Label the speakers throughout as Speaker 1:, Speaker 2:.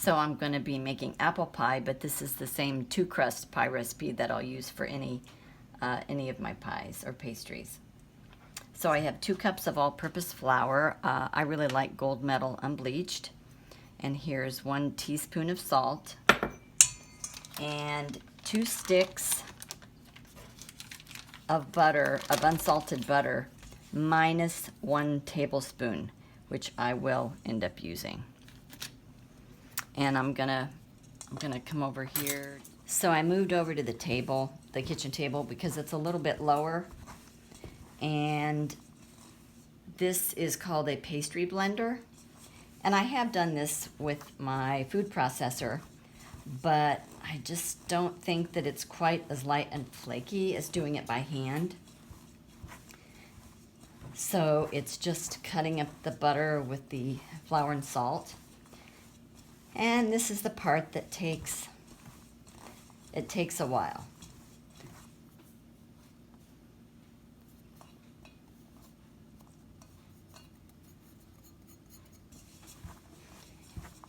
Speaker 1: So I'm going to be making apple pie, but this is the same two crust pie recipe that I'll use for any of my pies or pastries. So I have 2 cups of all-purpose flour. I really like Gold Medal unbleached. And here's 1 teaspoon of salt and 2 sticks of butter, of unsalted butter, minus 1 tablespoon, which I will end up using. And I'm gonna come over here. So I moved over to the table, the kitchen table, because it's a little bit lower. And this is called a pastry blender. And I have done this with my food processor, but I just don't think that it's quite as light and flaky as doing it by hand. So it's just cutting up the butter with the flour and salt. And this is the part that takes a while.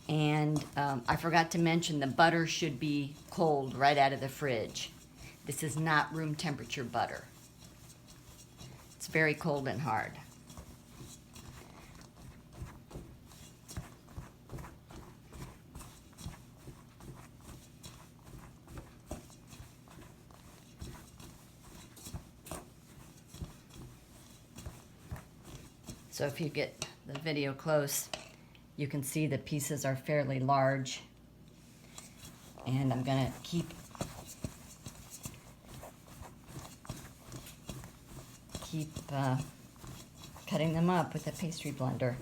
Speaker 1: And I forgot to mention the butter should be cold right out of the fridge. This is not room temperature butter. It's very cold and hard. So if you get the video close, you can see the pieces are fairly large. And I'm going to keep cutting them up with a pastry blender.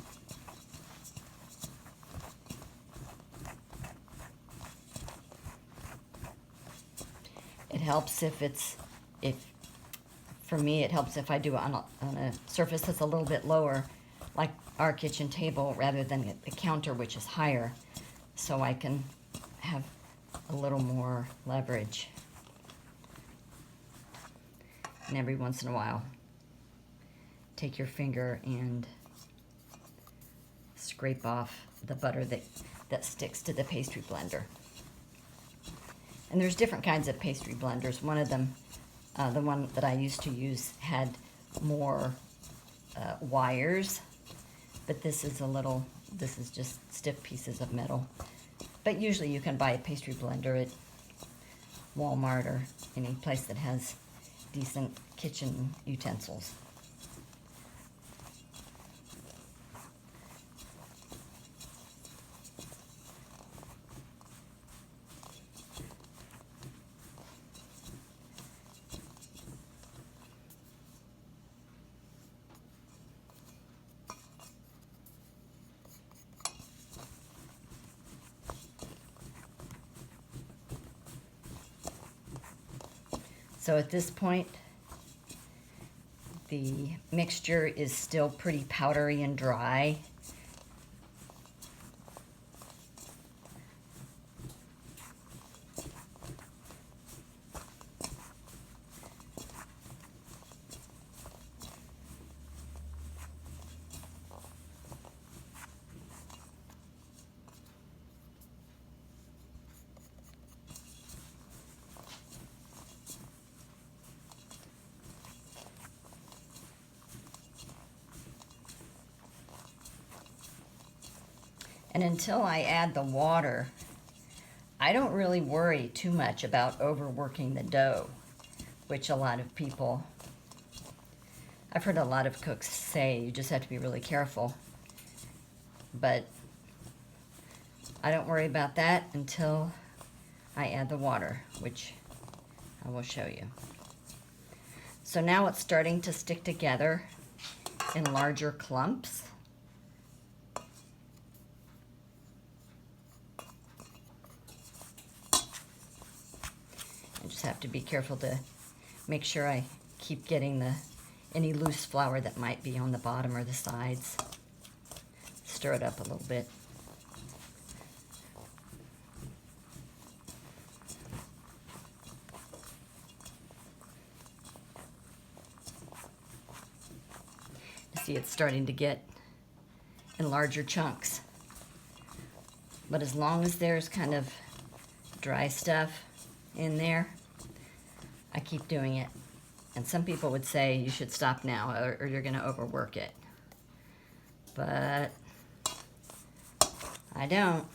Speaker 1: It helps for me, it helps if I do it on a surface that's a little bit lower, like our kitchen table, rather than the counter, which is higher, so I can have a little more leverage. And every once in a while, take your finger and scrape off the butter that sticks to the pastry blender. And there's different kinds of pastry blenders. One of them, the one that I used to use, had more wires, but this is just stiff pieces of metal. But usually you can buy a pastry blender at Walmart or any place that has decent kitchen utensils. So at this point, the mixture is still pretty powdery and dry. And until I add the water, I don't really worry too much about overworking the dough, which a lot of people, I've heard a lot of cooks say you just have to be really careful. But I don't worry about that until I add the water, which I will show you. So now it's starting to stick together in larger clumps. I just have to be careful to make sure I keep getting any loose flour that might be on the bottom or the sides. Stir it up a little bit. You see it's starting to get in larger chunks. But as long as there's kind of dry stuff in there, I keep doing it. And some people would say you should stop now or you're going to overwork it. But I don't.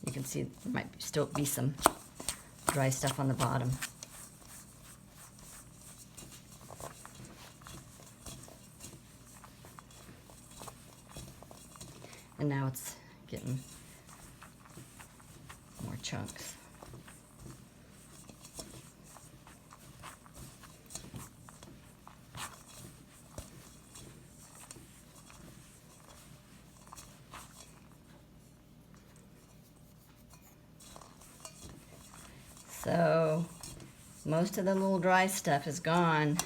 Speaker 1: You can see there might still be some dry stuff on the bottom. And now it's getting more chunks. So most of the little dry stuff is gone,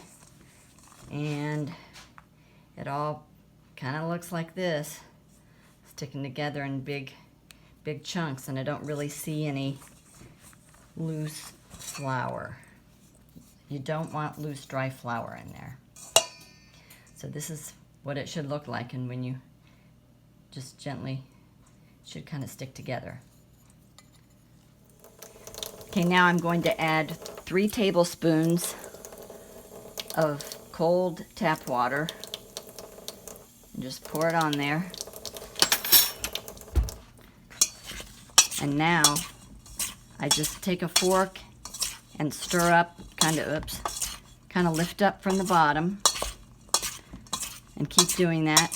Speaker 1: and it all kind of looks like this, sticking together in big chunks, and I don't really see any loose flour. You don't want loose dry flour in there. So this is what it should look like, and when you just gently, it should kind of stick together. Okay, now I'm going to add 3 tablespoons of cold tap water and just pour it on there. And now I just take a fork and stir up, kind of lift up from the bottom, and keep doing that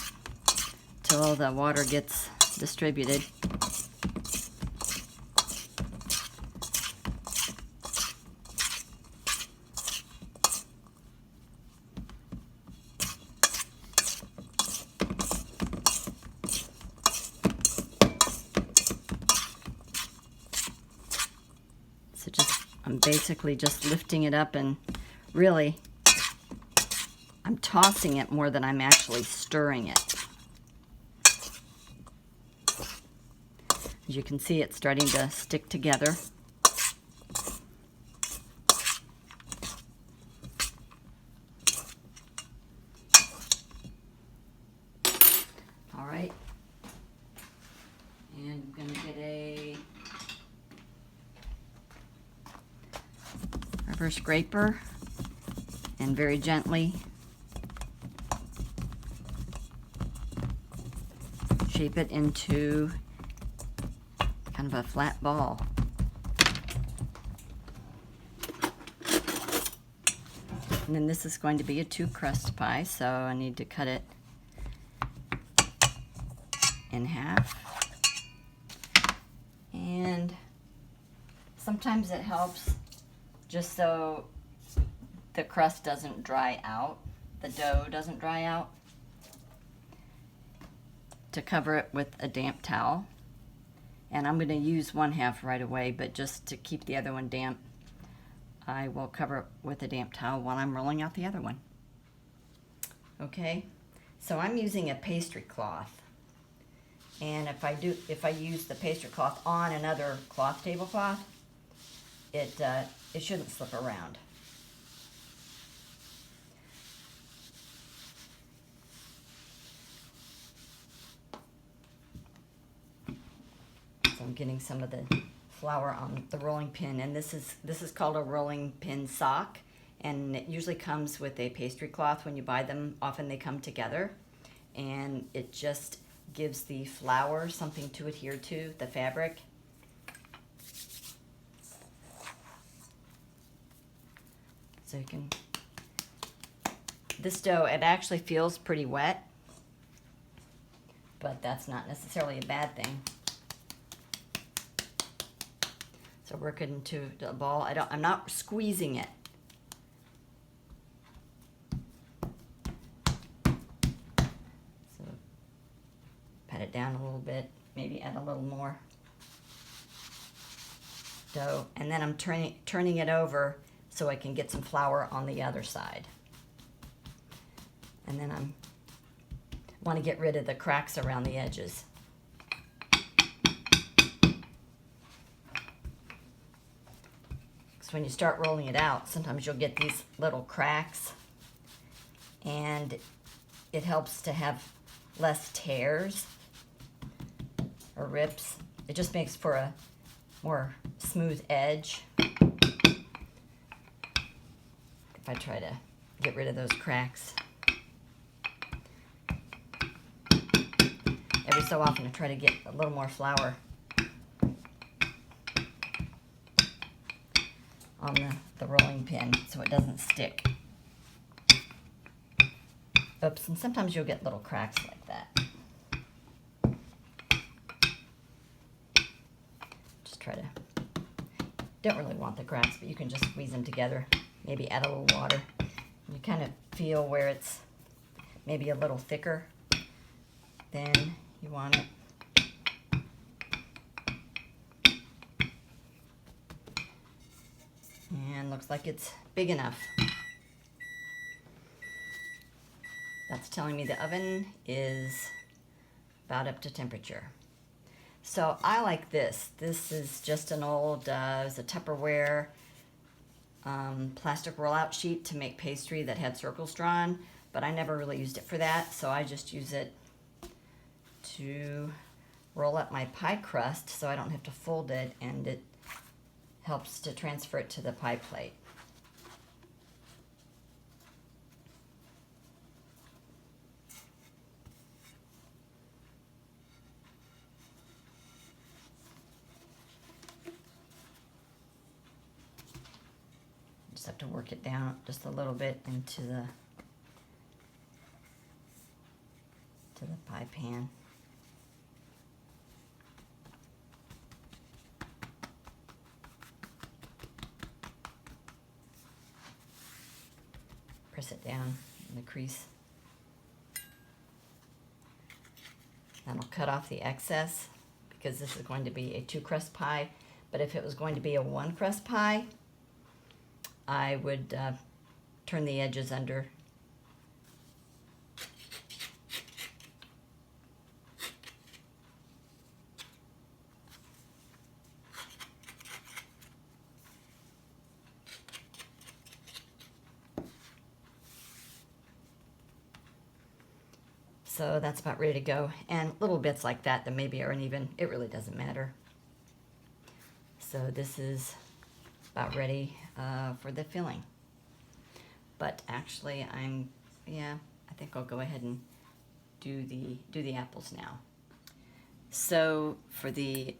Speaker 1: till the water gets distributed. So I'm basically just lifting it up, and really I'm tossing it more than I'm actually stirring it. As you can see, it's starting to stick together. All right. And I'm going to get a rubber scraper and very gently shape it into kind of a flat ball. And then this is going to be a 2-crust pie, so I need to cut it in half. And sometimes it helps just so the crust doesn't dry out, the dough doesn't dry out, to cover it with a damp towel. And I'm going to use 1/2 right away, but just to keep the other one damp, I will cover it with a damp towel while I'm rolling out the other one. Okay, so I'm using a pastry cloth, and if I use the pastry cloth on another cloth, tablecloth, it shouldn't slip around. So I'm getting some of the flour on the rolling pin, and this is called a rolling pin sock, and it usually comes with a pastry cloth. When you buy them, often they come together, and it just gives the flour something to adhere to, the fabric. So you can, this dough, it actually feels pretty wet, but that's not necessarily a bad thing. So work it into a ball. I'm not squeezing it. So pat it down a little bit, maybe add a little more dough, and then I'm turning it over so I can get some flour on the other side. And then I want to get rid of the cracks around the edges. When you start rolling it out, sometimes you'll get these little cracks, and it helps to have less tears or rips. It just makes for a more smooth edge. If I try to get rid of those cracks. Every so often I try to get a little more flour on the rolling pin so it doesn't stick. Oops, and sometimes you'll get little cracks like that. Just try to, don't really want the cracks, but you can just squeeze them together. Maybe add a little water. You kind of feel where it's maybe a little thicker than you want it. And looks like it's big enough. That's telling me the oven is about up to temperature. So I like this. This is just an old, it's a Tupperware plastic rollout sheet to make pastry that had circles drawn, but I never really used it for that, so I just use it to roll up my pie crust so I don't have to fold it, and it helps to transfer it to the pie plate. Just have to work it down just a little bit into the pie pan. Press it down in the crease. That'll cut off the excess because this is going to be a 2-crust pie. But if it was going to be a 1-crust pie, I would turn the edges under. So that's about ready to go. And little bits like that that maybe are uneven, it really doesn't matter. So this is about ready for the filling. But actually I think I'll go ahead and do the apples now. So for the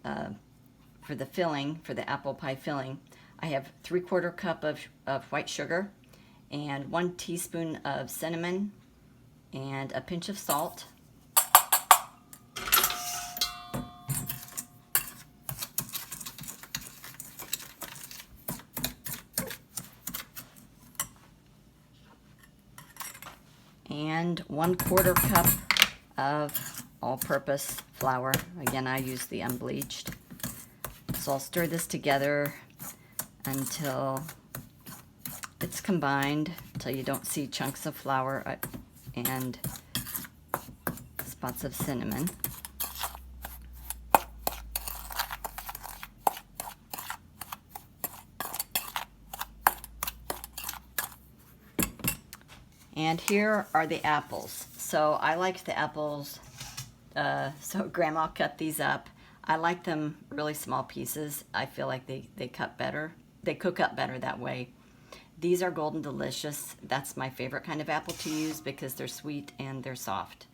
Speaker 1: filling, for the apple pie filling, I have 3/4 cup of white sugar and 1 teaspoon of cinnamon and a pinch of salt. And 1/4 cup of all-purpose flour. Again, I use the unbleached. So I'll stir this together until it's combined, until you don't see chunks of flour and spots of cinnamon. And here are the apples. So I like the apples, so Grandma cut these up. I like them really small pieces. I feel like they cut better. They cook up better that way. These are Golden Delicious. That's my favorite kind of apple to use because they're sweet and they're soft.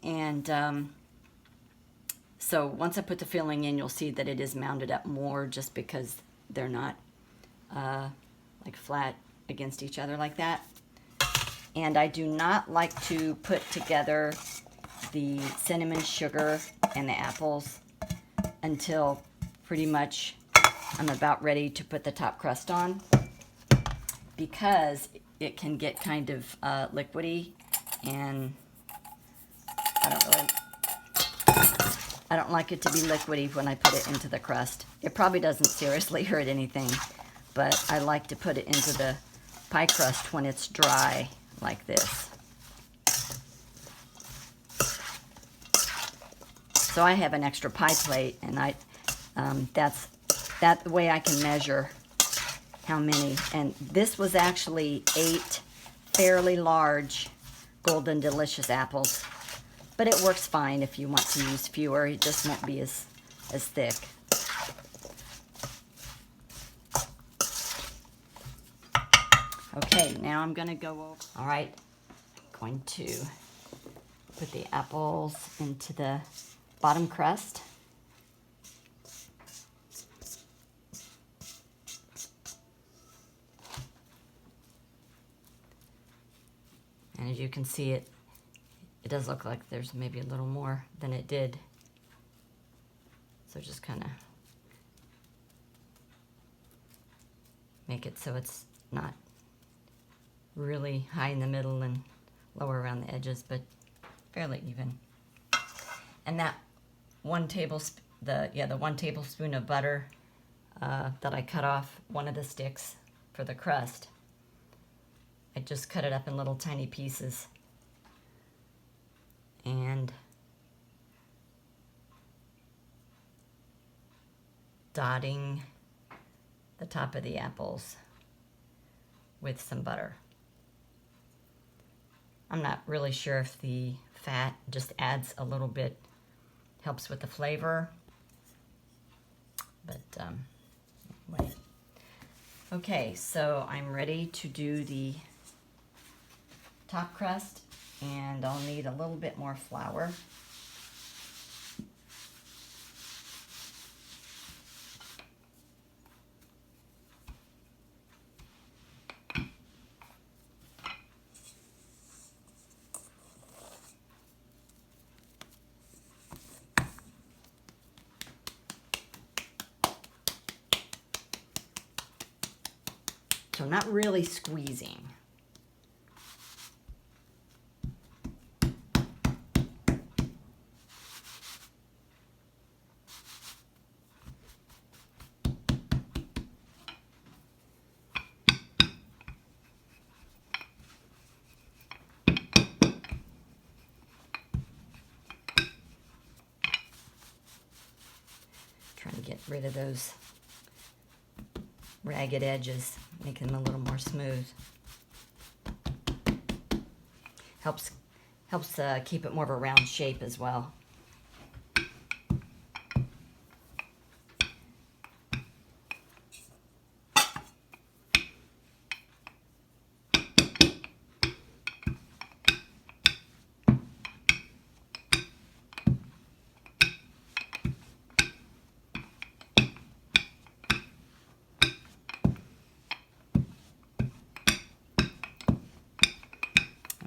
Speaker 1: And so once I put the filling in, you'll see that it is mounded up more just because they're not like flat against each other like that. And I do not like to put together the cinnamon, sugar, and the apples until pretty much I'm about ready to put the top crust on, because it can get kind of liquidy, and I don't like it to be liquidy when I put it into the crust. It probably doesn't seriously hurt anything, but I like to put it into the pie crust when it's dry like this. So I have an extra pie plate, and that's the way I can measure how many. And this was actually 8 fairly large Golden Delicious apples. But it works fine if you want to use fewer. It just won't be as thick. Okay, now I'm going to go over. All right, I'm going to put the apples into the bottom crust. And as you can see, it does look like there's maybe a little more than it did. So just kind of make it so it's not really high in the middle and lower around the edges, but fairly even. And that the 1 tablespoon of butter that I cut off one of the sticks for the crust, I just cut it up in little tiny pieces and dotting the top of the apples with some butter. I'm not really sure if the fat just adds a little bit, helps with the flavor, but anyway. Okay, so I'm ready to do the top crust, and I'll need a little bit more flour. So I'm not really squeezing. Trying to get rid of those ragged edges, make them a little more smooth. Helps keep it more of a round shape as well.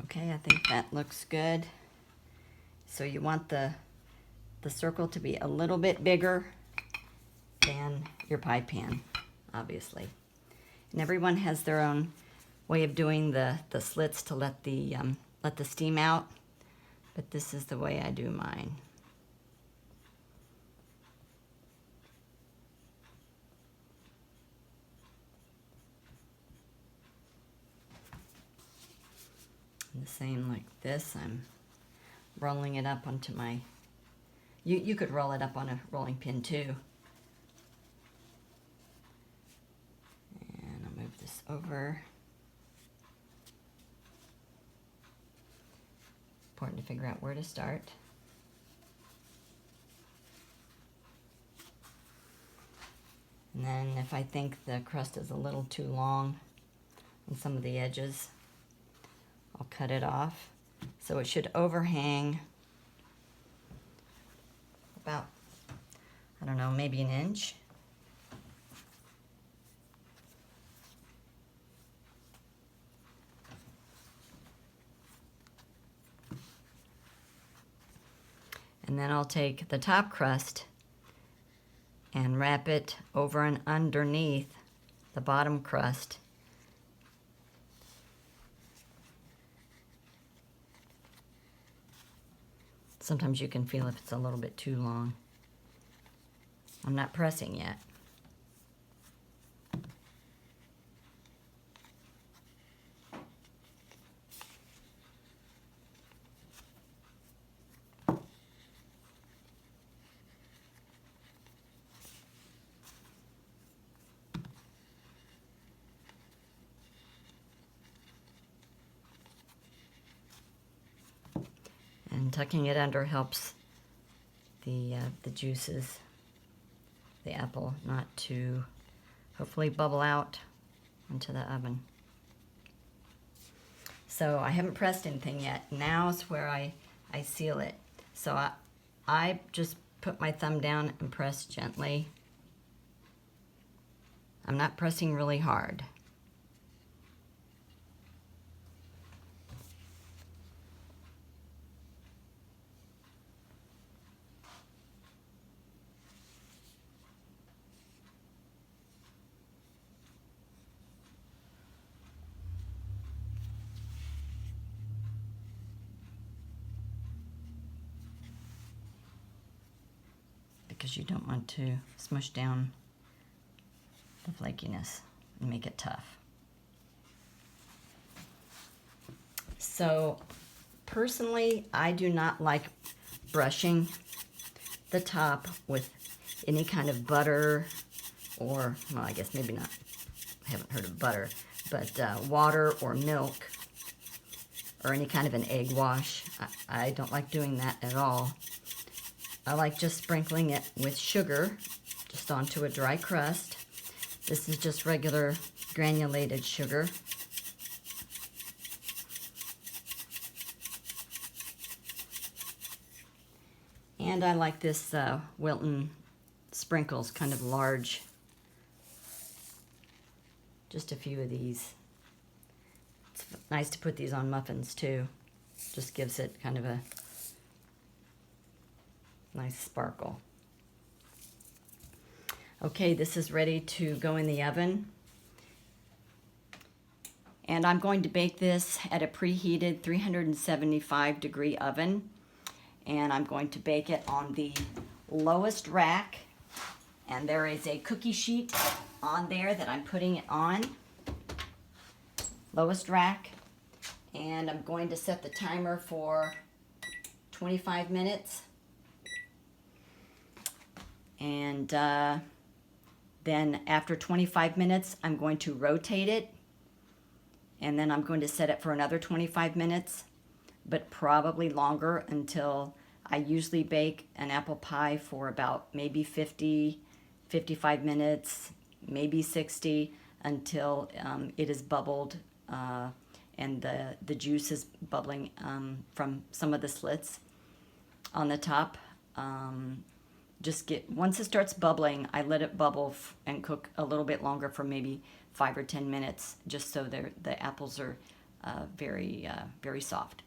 Speaker 1: Okay, I think that looks good. So you want the circle to be a little bit bigger than your pie pan, obviously. And everyone has their own way of doing the slits to let the steam out, but this is the way I do mine. And the same like this, I'm rolling it up onto my, you could roll it up on a rolling pin too. And I'll move this over. Important to figure out where to start. And then if I think the crust is a little too long on some of the edges, I'll cut it off. So it should overhang about, I don't know, maybe an inch. And then I'll take the top crust and wrap it over and underneath the bottom crust. Sometimes you can feel if it's a little bit too long. I'm not pressing yet. And And tucking it under helps the juices, the apple, not to hopefully bubble out into the oven. So I haven't pressed anything yet. Now is where I seal it. So I just put my thumb down and press gently. I'm not pressing really hard. Because you don't want to smush down the flakiness and make it tough. So personally, I do not like brushing the top with any kind of butter or, well, I guess maybe not, I haven't heard of butter, but water or milk or any kind of an egg wash. I don't like doing that at all. I like just sprinkling it with sugar, just onto a dry crust. This is just regular granulated sugar. And I like this Wilton sprinkles, kind of large. Just a few of these. It's nice to put these on muffins too. Just gives it kind of a nice sparkle. Okay, this is ready to go in the oven. And I'm going to bake this at a preheated 375 degree oven. And I'm going to bake it on the lowest rack. And there is a cookie sheet on there that I'm putting it on. Lowest rack. And I'm going to set the timer for 25 minutes. And then after 25 minutes, I'm going to rotate it. And then I'm going to set it for another 25 minutes, but probably longer, until I usually bake an apple pie for about maybe 50, 55 minutes, maybe 60, until it is bubbled and the juice is bubbling from some of the slits on the top. Once it starts bubbling, I let it bubble and cook a little bit longer, for maybe 5 or 10 minutes, just so the apples are very soft.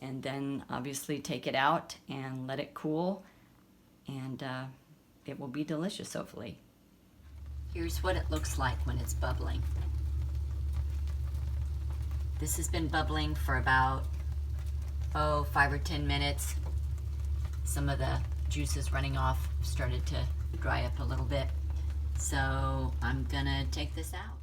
Speaker 1: And then obviously take it out and let it cool, and it will be delicious, hopefully. Here's what it looks like when it's bubbling. This has been bubbling for about 5 or 10 minutes. Some of the juices running off started to dry up a little bit. So I'm gonna take this out.